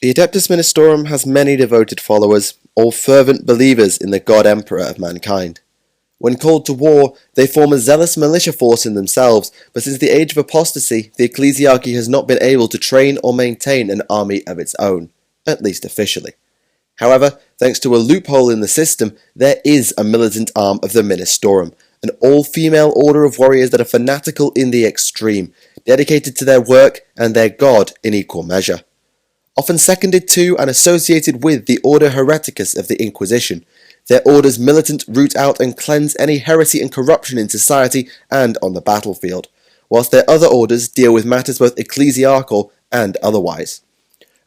The Adeptus Ministorum has many devoted followers, all fervent believers in the God Emperor of mankind. When called to war, they form a zealous militia force in themselves, but since the age of apostasy, the ecclesiarchy has not been able to train or maintain an army of its own, at least officially. However, thanks to a loophole in the system, there is a militant arm of the Ministorum, an all-female order of warriors that are fanatical in the extreme, dedicated to their work and their God in equal measure. Often seconded to and associated with the Order Hereticus of the Inquisition, their order's militant root out and cleanse any heresy and corruption in society and on the battlefield, whilst their other orders deal with matters both ecclesiarchal and otherwise.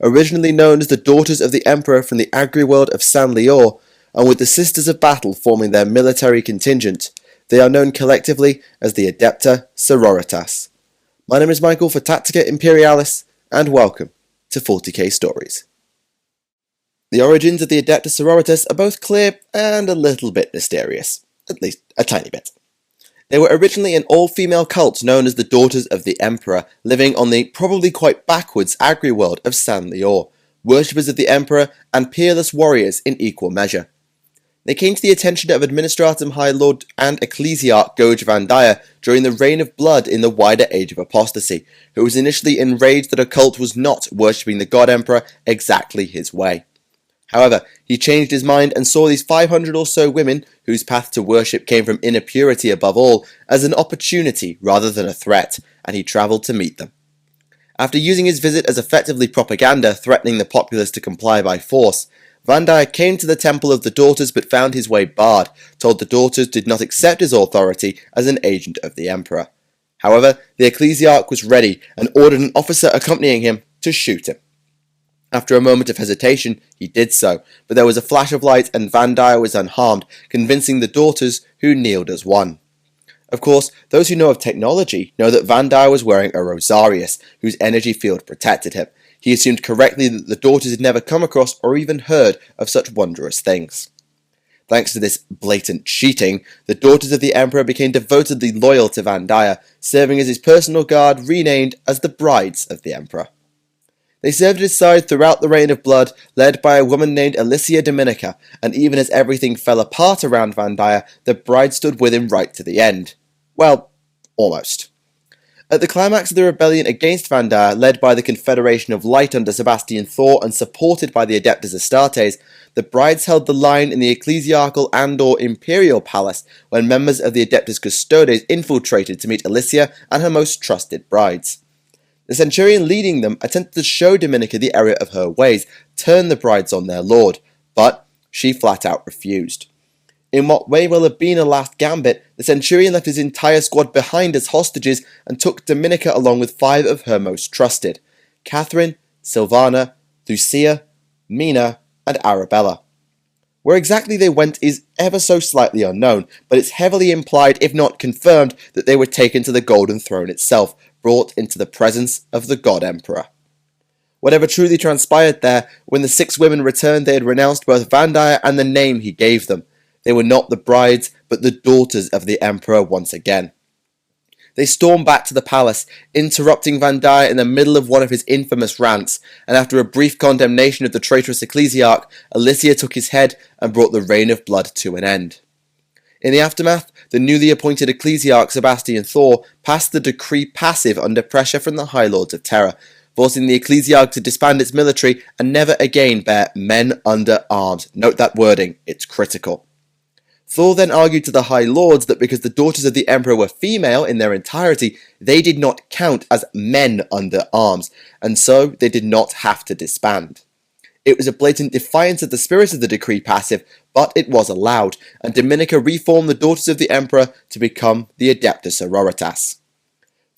Originally known as the Daughters of the Emperor from the agri-world of San Lior, and with the Sisters of Battle forming their military contingent, they are known collectively as the Adepta Sororitas. My name is Michael for Tactica Imperialis, and welcome to 40k Stories. The origins of the Adepta Sororitas are both clear and a little bit mysterious, at least a tiny bit. They were originally an all-female cult known as the Daughters of the Emperor, living on the probably quite backwards agri-world of San Lior, worshippers of the Emperor and peerless warriors in equal measure. They came to the attention of Administratum High Lord and Ecclesiarch Goge Vandaya during the Reign of Blood in the wider Age of Apostasy, who was initially enraged that a cult was not worshipping the God Emperor exactly his way. However, he changed his mind and saw these 500 or so women, whose path to worship came from inner purity above all, as an opportunity rather than a threat, and he travelled to meet them. After using his visit as effectively propaganda threatening the populace to comply by force, Vandaya came to the Temple of the Daughters but found his way barred, told the Daughters did not accept his authority as an agent of the Emperor. However, the Ecclesiarch was ready and ordered an officer accompanying him to shoot him. After a moment of hesitation, he did so, but there was a flash of light and Vandaya was unharmed, convincing the Daughters, who kneeled as one. Of course, those who know of technology know that Vandaya was wearing a Rosarius, whose energy field protected him. He assumed correctly that the Daughters had never come across or even heard of such wondrous things. Thanks to this blatant cheating, the Daughters of the Emperor became devotedly loyal to Vandaya, serving as his personal guard, renamed as the Brides of the Emperor. They served at his side throughout the Reign of Blood, led by a woman named Alicia Dominica, and even as everything fell apart around Vandaya, the Bride stood with him right to the end. Well, almost. At the climax of the rebellion against Vandaya, led by the Confederation of Light under Sebastian Thor and supported by the Adeptus Astartes, the Brides held the line in the ecclesiarchal and/or imperial palace when members of the Adeptus Custodes infiltrated to meet Alicia and her most trusted brides. The centurion leading them attempted to show Dominica the error of her ways, turn the brides on their lord, but she flat out refused. In what may well have been a last gambit, the centurion left his entire squad behind as hostages and took Dominica along with 5 of her most trusted: Catherine, Silvana, Lucia, Mina, and Arabella. Where exactly they went is ever so slightly unknown, but it's heavily implied, if not confirmed, that they were taken to the Golden Throne itself, brought into the presence of the God Emperor. Whatever truly transpired there, when the 6 women returned, they had renounced both Vandaya and the name he gave them. They were not the brides, but the Daughters of the Emperor once again. They stormed back to the palace, interrupting Vandaya in the middle of one of his infamous rants, and after a brief condemnation of the traitorous ecclesiarch, Alicia took his head and brought the Reign of Blood to an end. In the aftermath, the newly appointed ecclesiarch Sebastian Thor passed the decree passive under pressure from the High Lords of Terror, forcing the ecclesiarch to disband its military and never again bear men under arms. Note that wording, it's critical. Thor then argued to the High Lords that because the Daughters of the Emperor were female in their entirety, they did not count as men under arms, and so they did not have to disband. It was a blatant defiance of the spirit of the decree passive, but it was allowed, and Dominica reformed the Daughters of the Emperor to become the Adepta Sororitas.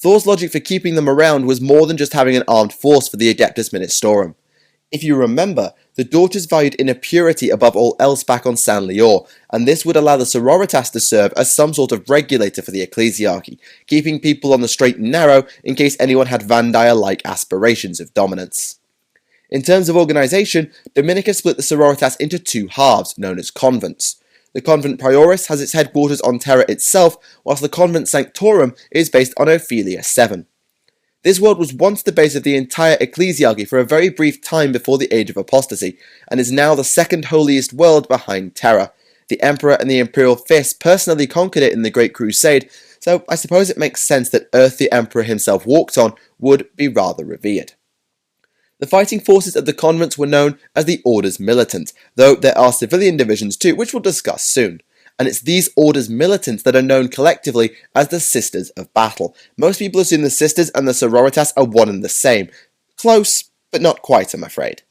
Thor's logic for keeping them around was more than just having an armed force for the Adeptus Ministorum. If you remember, the Daughters valued inner purity above all else back on San Lior, and this would allow the Sororitas to serve as some sort of regulator for the ecclesiarchy, keeping people on the straight and narrow in case anyone had Vandaya-like aspirations of dominance. In terms of organisation, Dominica split the Sororitas into 2 halves, known as convents. The convent Prioris has its headquarters on Terra itself, whilst the convent Sanctorum is based on Ophelia 7. This world was once the base of the entire ecclesiarchy for a very brief time before the Age of Apostasy, and is now the second holiest world behind Terra. The Emperor and the Imperial Fist personally conquered it in the Great Crusade, so I suppose it makes sense that Earth the Emperor himself walked on would be rather revered. The fighting forces of the convents were known as the Orders Militant, though there are civilian divisions too, which we'll discuss soon. And it's these Orders Militants that are known collectively as the Sisters of Battle. Most people assume the Sisters and the Sororitas are one and the same. Close, but not quite, I'm afraid.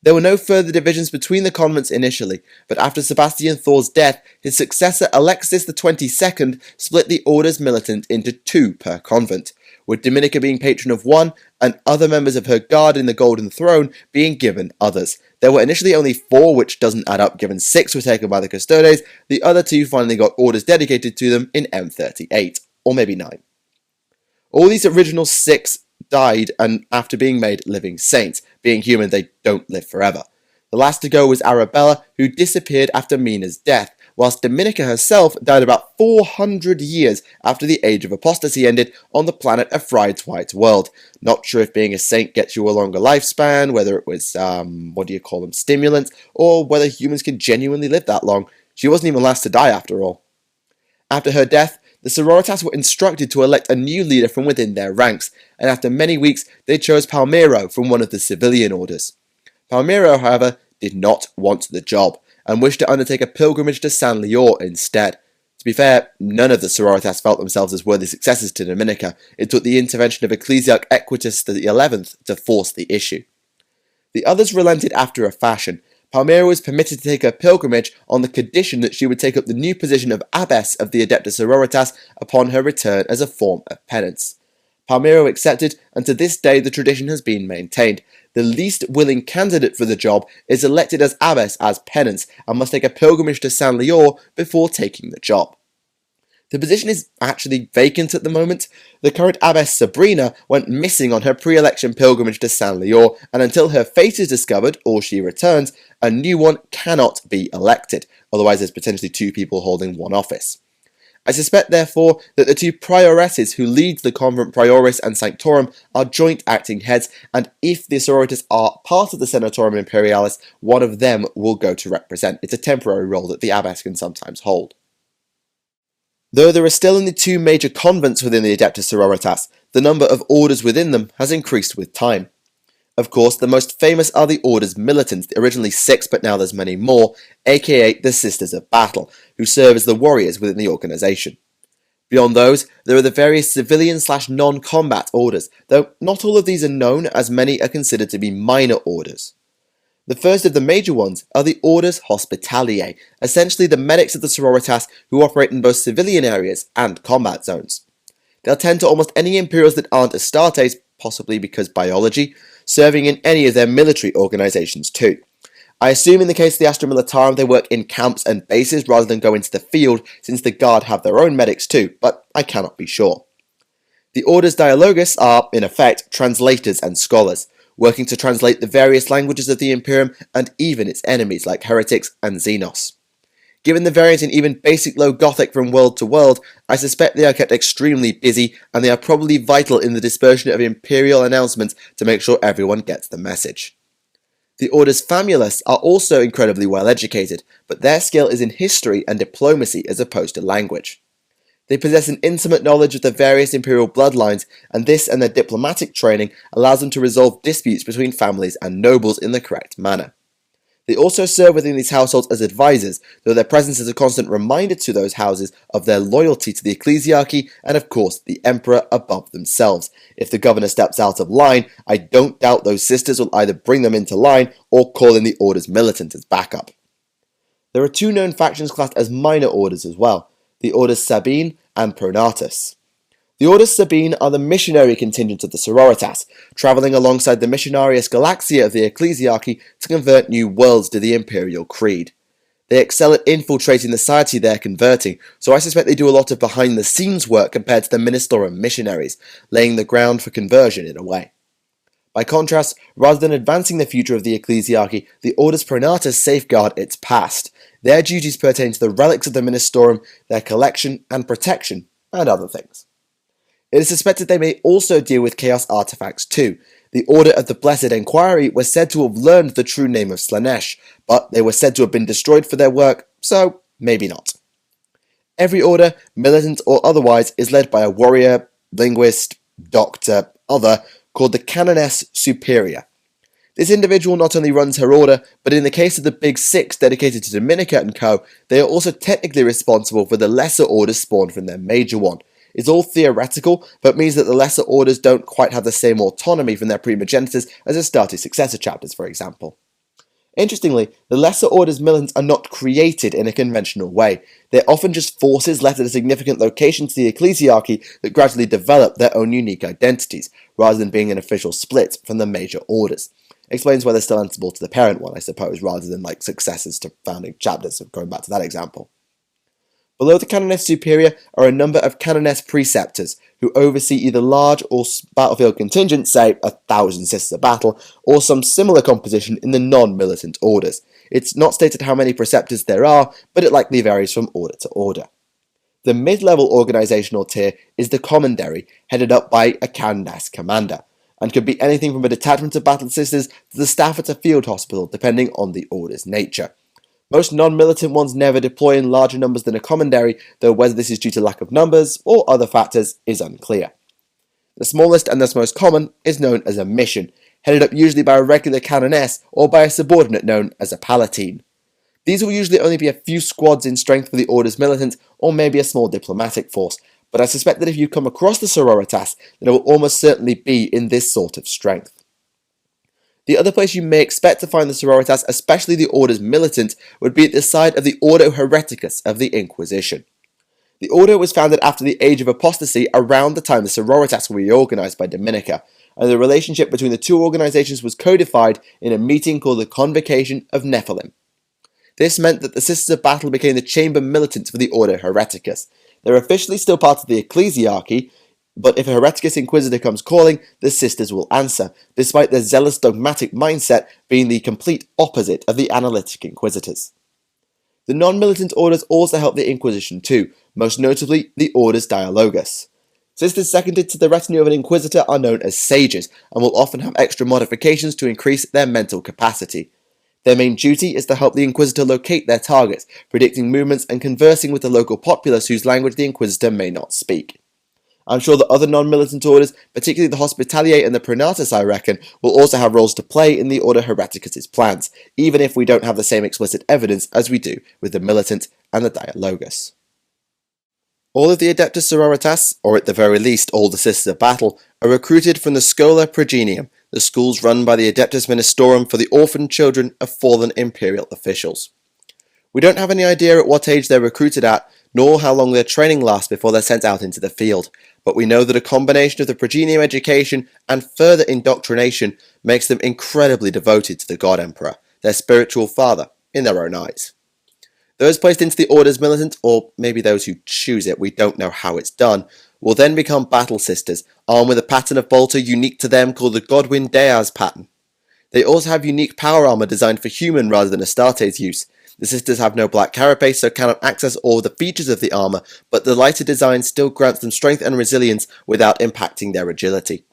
There were no further divisions between the convents initially, but after Sebastian Thor's death, his successor Alexis the 22nd split the Orders Militant into 2 per convent, with Dominica being patron of one, and other members of her guard in the Golden Throne being given others. There were initially only 4, which doesn't add up given 6 were taken by the Custodes. The other 2 finally got orders dedicated to them in M38, or maybe 9. All these original 6 died and after being made living saints. Being human, they don't live forever. The last to go was Arabella, who disappeared after Mina's death, whilst Dominica herself died about 400 years after the Age of Apostasy ended on the planet of Fried's White World. Not sure if being a saint gets you a longer lifespan, whether it was, stimulants, or whether humans can genuinely live that long. She wasn't even last to die after all. After her death, the Sororitas were instructed to elect a new leader from within their ranks, and after many weeks they chose Palmiro from one of the civilian orders. Palmiro, however, did not want the job, and wished to undertake a pilgrimage to San Lior instead. To be fair, none of the Sororitas felt themselves as worthy successors to Dominica. It took the intervention of Ecclesiarch Equitus XI to force the issue. The others relented after a fashion. Palmiro was permitted to take a pilgrimage on the condition that she would take up the new position of abbess of the Adepta Sororitas upon her return as a form of penance. Palmiro accepted, and to this day the tradition has been maintained. The least willing candidate for the job is elected as abbess as penance, and must take a pilgrimage to San Lior before taking the job. The position is actually vacant at the moment. The current abbess Sabrina went missing on her pre-election pilgrimage to San Lior, and until her fate is discovered, or she returns, a new one cannot be elected, otherwise there's potentially 2 people holding one office. I suspect, therefore, that the 2 prioresses who lead the convent prioris and sanctorum are joint acting heads, and if the sororitas are part of the senatorium imperialis, one of them will go to represent. It's a temporary role that the abbess can sometimes hold. Though there are still only 2 major convents within the Adepta Sororitas, the number of orders within them has increased with time. Of course, the most famous are the Orders Militants, originally 6 but now there's many more, aka the Sisters of Battle, who serve as the warriors within the organisation. Beyond those, there are the various civilian/non-combat orders, though not all of these are known, as many are considered to be minor orders. The first of the major ones are the Orders Hospitaliae, essentially the medics of the Sororitas who operate in both civilian areas and combat zones. They'll tend to almost any Imperials that aren't Astartes, possibly because biology, serving in any of their military organisations too. I assume in the case of the Astra Militarum they work in camps and bases rather than go into the field, since the Guard have their own medics too, but I cannot be sure. The Orders Dialogus are, in effect, translators and scholars, working to translate the various languages of the Imperium and even its enemies like heretics and Xenos. Given the variance in even basic low Gothic from world to world, I suspect they are kept extremely busy, and they are probably vital in the dispersion of imperial announcements to make sure everyone gets the message. The Orders Famulus are also incredibly well educated, but their skill is in history and diplomacy as opposed to language. They possess an intimate knowledge of the various imperial bloodlines, and this and their diplomatic training allows them to resolve disputes between families and nobles in the correct manner. They also serve within these households as advisors, though their presence is a constant reminder to those houses of their loyalty to the ecclesiarchy and of course the emperor above themselves. If the governor steps out of line, I don't doubt those sisters will either bring them into line or call in the Orders Militant as backup. There are 2 known factions classed as minor orders as well, the Orders Sabine and Pronatus. The Orders Sabine are the missionary contingent of the Sororitas, travelling alongside the Missionarius Galaxia of the Ecclesiarchy to convert new worlds to the Imperial Creed. They excel at infiltrating the society they're converting, so I suspect they do a lot of behind-the-scenes work compared to the Ministorum missionaries, laying the ground for conversion in a way. By contrast, rather than advancing the future of the Ecclesiarchy, the Orders Pronatus safeguard its past. Their duties pertain to the relics of the Ministorum, their collection and protection, and other things. It is suspected they may also deal with chaos artifacts too. The Order of the Blessed Enquiry was said to have learned the true name of Slaanesh, but they were said to have been destroyed for their work, so maybe not. Every order, militant or otherwise, is led by a warrior, linguist, doctor, other, called the Canoness Superior. This individual not only runs her order, but in the case of the Big Six dedicated to Dominica and co., they are also technically responsible for the lesser orders spawned from their major one. It's all theoretical, but means that the lesser orders don't quite have the same autonomy from their primogenitors as the starting successor chapters, for example. Interestingly, the lesser orders militants are not created in a conventional way. They're often just forces left at a significant location to the ecclesiarchy that gradually develop their own unique identities, rather than being an official split from the major orders. Explains why they're still answerable to the parent one, I suppose, rather than like successors to founding chapters, going back to that example. Below the Canoness Superior are a number of Canoness Preceptors, who oversee either large or battlefield contingents, say 1,000 Sisters of Battle, or some similar composition in the non-militant orders. It's not stated how many Preceptors there are, but it likely varies from order to order. The mid-level organisational tier is the Commandery, headed up by a Canoness Commander, and could be anything from a detachment of Battle Sisters to the staff at a field hospital, depending on the order's nature. Most non-militant ones never deploy in larger numbers than a commandery, though whether this is due to lack of numbers or other factors is unclear. The smallest and thus most common is known as a mission, headed up usually by a regular canoness or by a subordinate known as a palatine. These will usually only be a few squads in strength for the order's militant, or maybe a small diplomatic force, but I suspect that if you come across the sororitas, then it will almost certainly be in this sort of strength. The other place you may expect to find the sororitas, especially the order's militant, would be at the side of the Ordo Hereticus of the Inquisition. The order was founded after the Age of Apostasy, around the time the sororitas were reorganized by Dominica, and the relationship between the two organizations was codified in a meeting called the Convocation of Nephilim. This meant that the Sisters of Battle became the chamber militants for the Ordo Hereticus. They're officially still part of the ecclesiarchy, but if a Hereticus Inquisitor comes calling, the Sisters will answer, despite their zealous dogmatic mindset being the complete opposite of the Analytic Inquisitors. The non-militant orders also help the Inquisition too, most notably the Orders Dialogus. Sisters seconded to the retinue of an Inquisitor are known as Sages, and will often have extra modifications to increase their mental capacity. Their main duty is to help the Inquisitor locate their targets, predicting movements and conversing with the local populace whose language the Inquisitor may not speak. I'm sure that other non-militant orders, particularly the Hospitalier and the Pronatus I reckon, will also have roles to play in the Order Hereticus' plans, even if we don't have the same explicit evidence as we do with the Militant and the Dialogus. All of the Adeptus Sororitas, or at the very least all the Sisters of Battle, are recruited from the Schola Progenium, the schools run by the Adeptus Ministorum for the orphaned children of fallen Imperial officials. We don't have any idea at what age they're recruited at, nor how long their training lasts before they're sent out into the field, but we know that a combination of the Progenium education and further indoctrination makes them incredibly devoted to the God Emperor, their spiritual father, in their own eyes. Those placed into the Order's militant, or maybe those who choose it, we don't know how it's done, will then become Battle Sisters, armed with a pattern of bolter unique to them called the Godwin Deas pattern. They also have unique power armor designed for human rather than Astartes use. The Sisters have no black carapace, so cannot access all the features of the armor, but the lighter design still grants them strength and resilience without impacting their agility.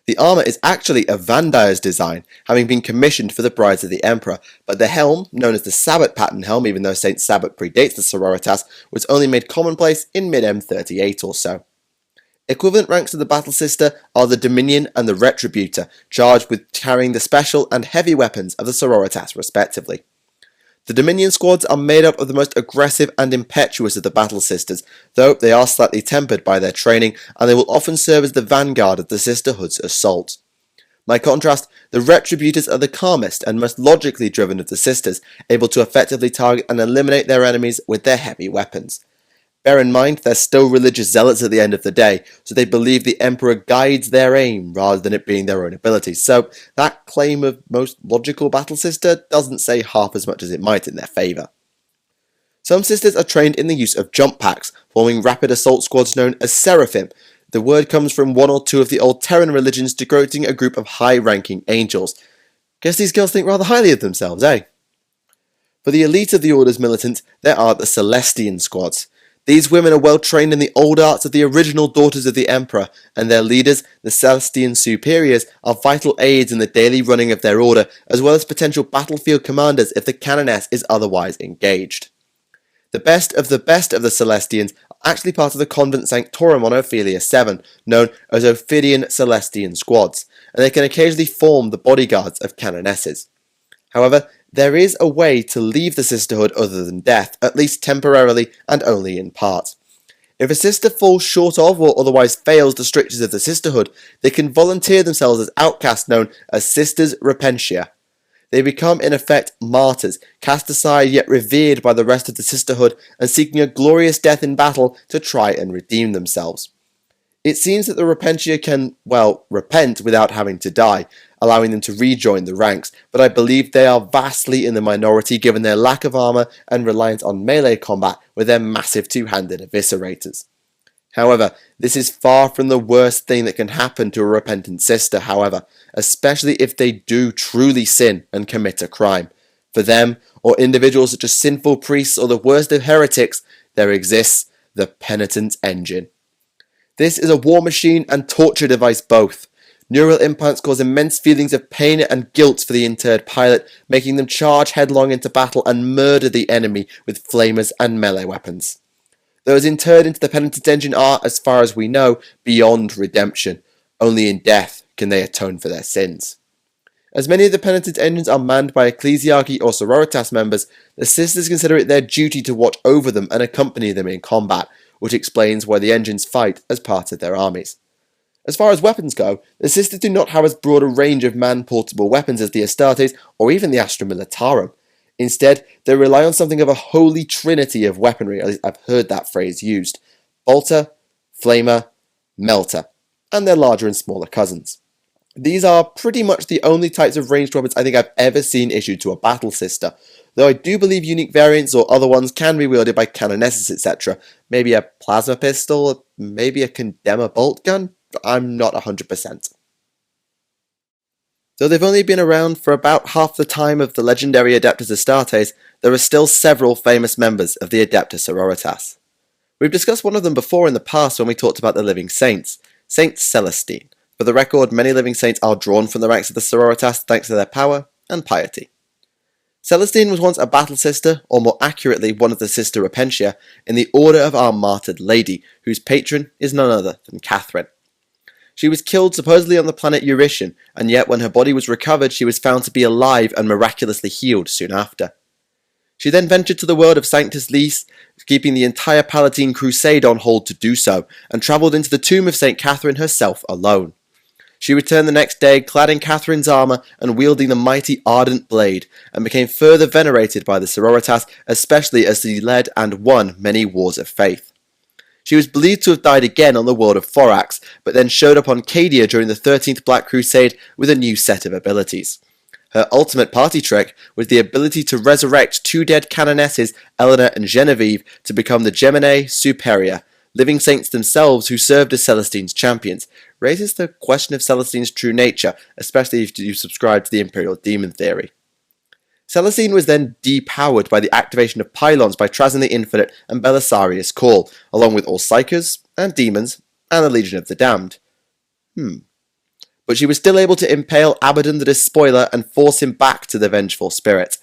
The armor is actually a Vandire's design, having been commissioned for the Brides of the Emperor, but the helm, known as the Sabbat pattern helm, even though Saint Sabbat predates the Sororitas, was only made commonplace in mid-M38 or so. Equivalent ranks of the Battle Sister are the Dominion and the Retributor, charged with carrying the special and heavy weapons of the Sororitas respectively. The Dominion squads are made up of the most aggressive and impetuous of the Battle Sisters, though they are slightly tempered by their training, and they will often serve as the vanguard of the Sisterhood's assault. By contrast, the Retributors are the calmest and most logically driven of the Sisters, able to effectively target and eliminate their enemies with their heavy weapons. Bear in mind, they're still religious zealots at the end of the day, so they believe the Emperor guides their aim rather than it being their own ability. So that claim of most logical Battle Sister doesn't say half as much as it might in their favour. Some Sisters are trained in the use of jump packs, forming rapid assault squads known as Seraphim. The word comes from one or two of the old Terran religions denoting a group of high-ranking angels. Guess these girls think rather highly of themselves, eh? For the elite of the Order's militant, there are the Celestine squads. These women are well trained in the old arts of the original daughters of the Emperor, and their leaders, the Celestine superiors, are vital aids in the daily running of their order, as well as potential battlefield commanders if the canoness is otherwise engaged. The best of the Celestines are actually part of the convent sanctorum on Ophelia 7, known as Ophidian Celestine squads, and they can occasionally form the bodyguards of canonesses. However, there is a way to leave the sisterhood other than death, at least temporarily and only in part. If a sister falls short of or otherwise fails the strictures of the sisterhood, they can volunteer themselves as outcasts known as Sisters Repentia. They become in effect martyrs, cast aside yet revered by the rest of the sisterhood and seeking a glorious death in battle to try and redeem themselves. It seems that the Repentia can, repent without having to die, allowing them to rejoin the ranks, but I believe they are vastly in the minority given their lack of armour and reliance on melee combat with their massive two-handed eviscerators. However, this is far from the worst thing that can happen to a repentant sister, especially if they do truly sin and commit a crime. For them, or individuals such as sinful priests or the worst of heretics, there exists the Penitent engine. This is a war machine and torture device both. Neural implants cause immense feelings of pain and guilt for the interred pilot, making them charge headlong into battle and murder the enemy with flamers and melee weapons. Those interred into the Penitent engine are, as far as we know, beyond redemption. Only in death can they atone for their sins. As many of the Penitent engines are manned by ecclesiarchy or sororitas members, the sisters consider it their duty to watch over them and accompany them in combat, which explains why the engines fight as part of their armies. As far as weapons go, the sisters do not have as broad a range of man-portable weapons as the Astartes or even the Astra Militarum. Instead, they rely on something of a holy trinity of weaponry, at least I've heard that phrase used: bolter, flamer, melter, and their larger and smaller cousins. These are pretty much the only types of ranged weapons I think I've ever seen issued to a battle sister, though I do believe unique variants or other ones can be wielded by canonesses, etc. Maybe a plasma pistol, maybe a condemner bolt gun? I'm not 100%. Though they've only been around for about half the time of the legendary Adeptus Astartes, there are still several famous members of the Adepta Sororitas. We've discussed one of them before in the past when we talked about the living saints, Saint Celestine. For the record, many living saints are drawn from the ranks of the Sororitas thanks to their power and piety. Celestine was once a battle sister, or more accurately, one of the Sister Repentia, in the Order of Our Martyred Lady, whose patron is none other than Catherine. She was killed supposedly on the planet Eurytion, and yet when her body was recovered she was found to be alive and miraculously healed soon after. She then ventured to the world of Sanctus Lys, keeping the entire Palatine Crusade on hold to do so, and travelled into the tomb of St. Catherine herself alone. She returned the next day clad in Catherine's armour and wielding the mighty Ardent Blade, and became further venerated by the Sororitas, especially as she led and won many wars of faith. She was believed to have died again on the world of Thorax, but then showed up on Cadia during the 13th Black Crusade with a new set of abilities. Her ultimate party trick was the ability to resurrect two dead canonesses, Eleanor and Genevieve, to become the Geminae Superia, living saints themselves who served as Celestine's champions. Raises the question of Celestine's true nature, especially if you subscribe to the Imperial Demon theory. Celestine was then depowered by the activation of pylons by Trajan the Infinite and Belisarius Cawl, along with all psychers and demons and the Legion of the Damned. But she was still able to impale Abaddon the Despoiler and force him back to the vengeful spirit.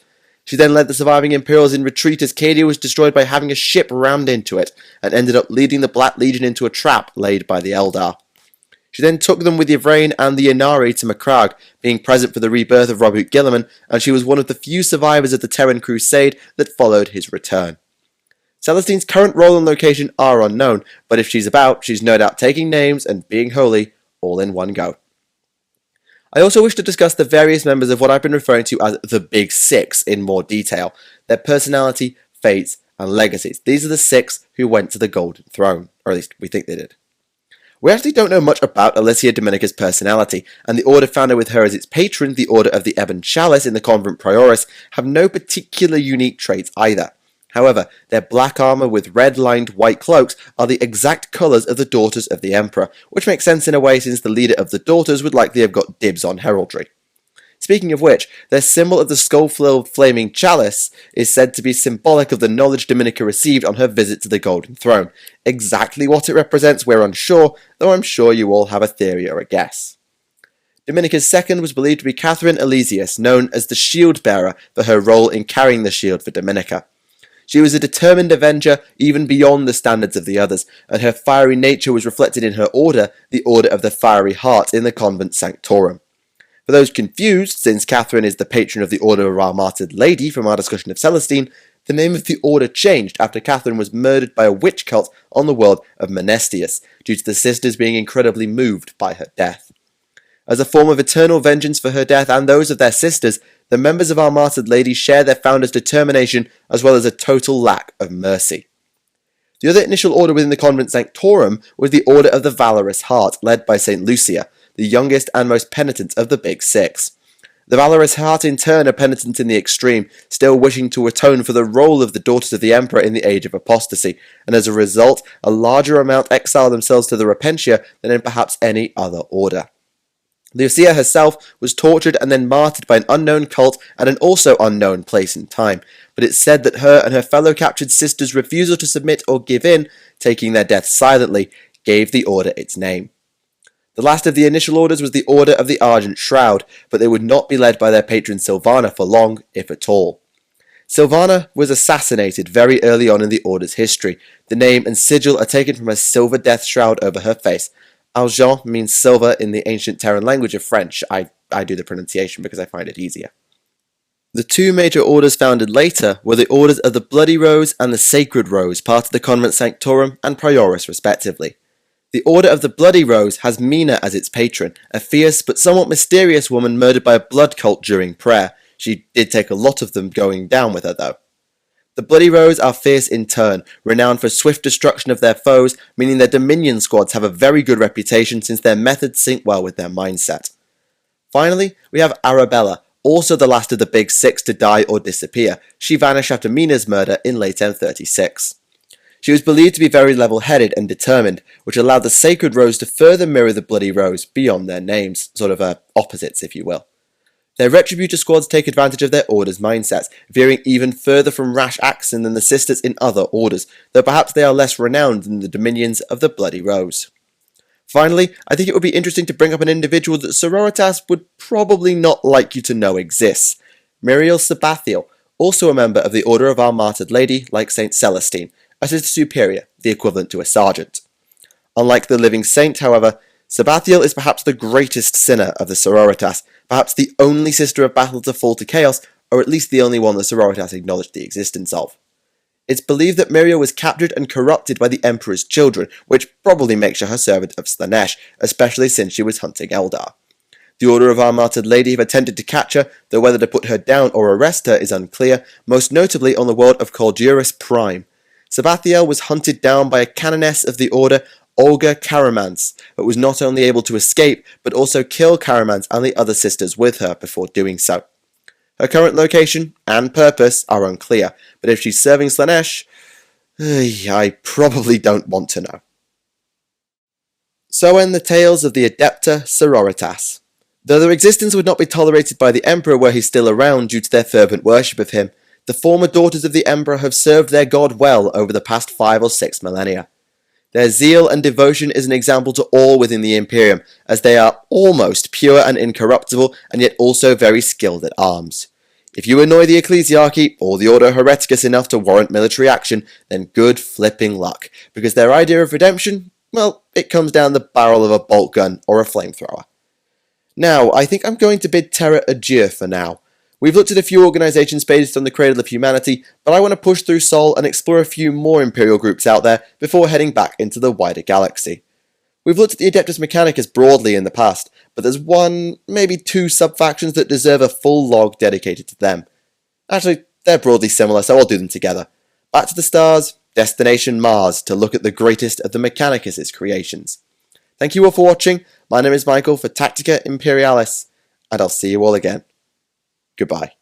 She then led the surviving Imperials in retreat as Cadia was destroyed by having a ship rammed into it, and ended up leading the Black Legion into a trap laid by the Eldar. She then took them with Yvraine and the Inari to Macragge, being present for the rebirth of Robert Guilliman, and she was one of the few survivors of the Terran Crusade that followed his return. Celestine's current role and location are unknown, but if she's about, she's no doubt taking names and being holy all in one go. I also wish to discuss the various members of what I've been referring to as the Big Six in more detail, their personality, fates, and legacies. These are the six who went to the Golden Throne, or at least we think they did. We actually don't know much about Alicia Dominica's personality, and the order founded with her as its patron, the Order of the Ebon Chalice in the Convent Prioris, have no particular unique traits either. However, their black armour with red-lined white cloaks are the exact colours of the Daughters of the Emperor, which makes sense in a way since the leader of the Daughters would likely have got dibs on heraldry. Speaking of which, their symbol of the skull-filled flaming chalice is said to be symbolic of the knowledge Dominica received on her visit to the Golden Throne. Exactly what it represents we're unsure, though I'm sure you all have a theory or a guess. Dominica's second was believed to be Catherine Elysius, known as the Shield-Bearer for her role in carrying the shield for Dominica. She was a determined avenger even beyond the standards of the others, and her fiery nature was reflected in her order, the Order of the Fiery Heart, in the Convent Sanctorum. For those confused, since Catherine is the patron of the Order of our Martyred Lady from our discussion of Celestine, the name of the order changed after Catherine was murdered by a witch cult on the world of Menestius, due to the sisters being incredibly moved by her death. As a form of eternal vengeance for her death and those of their sisters, the members of our Martyred Lady share their founder's determination as well as a total lack of mercy. The other initial order within the Convent Sanctorum was the Order of the Valorous Heart, led by St. Lucia, the youngest and most penitent of the Big Six. The Valorous Heart in turn are penitent in the extreme, still wishing to atone for the role of the daughters of the Emperor in the Age of Apostasy, and as a result, a larger amount exile themselves to the Repentia than in perhaps any other order. Lucia herself was tortured and then martyred by an unknown cult at an also unknown place and time, but it's said that her and her fellow captured sisters' refusal to submit or give in, taking their death silently, gave the order its name. The last of the initial orders was the Order of the Argent Shroud, but they would not be led by their patron Silvana for long, if at all. Silvana was assassinated very early on in the order's history. The name and sigil are taken from a silver death shroud over her face. Argent means silver in the ancient Terran language of French. I do the pronunciation because I find it easier. The two major orders founded later were the Orders of the Bloody Rose and the Sacred Rose, part of the Convent Sanctorum and Prioris respectively. The Order of the Bloody Rose has Mina as its patron, a fierce but somewhat mysterious woman murdered by a blood cult during prayer. She did take a lot of them going down with her though. The Bloody Rose are fierce in turn, renowned for swift destruction of their foes, meaning their Dominion squads have a very good reputation since their methods sync well with their mindset. Finally, we have Arabella, also the last of the Big Six to die or disappear. She vanished after Mina's murder in late M36. She was believed to be very level-headed and determined, which allowed the Sacred Rose to further mirror the Bloody Rose beyond their names, sort of opposites if you will. Their Retributor squads take advantage of their orders' mindsets, veering even further from rash action than the sisters in other orders, though perhaps they are less renowned than the dominions of the Bloody Rose. Finally, I think it would be interesting to bring up an individual that Sororitas would probably not like you to know exists. Muriel Sabathiel, also a member of the Order of our Martyred Lady, like St. Celestine, a sister superior, the equivalent to a sergeant. Unlike the living saint, however, Sabathiel is perhaps the greatest sinner of the Sororitas, perhaps the only sister of battle to fall to chaos, or at least the only one the Sororitas acknowledged the existence of. It's believed that Muriel was captured and corrupted by the Emperor's children, which probably makes her servant of Slanesh, especially since she was hunting Eldar. The Order of our Martyred Lady have attempted to catch her, though whether to put her down or arrest her is unclear, most notably on the world of Caldurus Prime. Sabathiel was hunted down by a canoness of the Order, Olga Karamans, but was not only able to escape, but also kill Karamans and the other sisters with her before doing so. Her current location and purpose are unclear, but if she's serving Slanesh, I probably don't want to know. So end the tales of the Adepta Sororitas. Though their existence would not be tolerated by the Emperor were he still around due to their fervent worship of him, the former daughters of the Emperor have served their god well over the past 5 or 6 millennia. Their zeal and devotion is an example to all within the Imperium, as they are almost pure and incorruptible, and yet also very skilled at arms. If you annoy the Ecclesiarchy, or the Ordo Hereticus enough to warrant military action, then good flipping luck, because their idea of redemption, well, it comes down the barrel of a bolt gun or a flamethrower. Now, I think I'm going to bid Terra adieu for now. We've looked at a few organisations based on the Cradle of Humanity, but I want to push through Sol and explore a few more Imperial groups out there before heading back into the wider galaxy. We've looked at the Adeptus Mechanicus broadly in the past, but there's one, maybe 2 sub-factions that deserve a full log dedicated to them. Actually, they're broadly similar, so I'll do them together. Back to the stars, Destination Mars, to look at the greatest of the Mechanicus' creations. Thank you all for watching. My name is Michael for Tactica Imperialis, and I'll see you all again. Goodbye.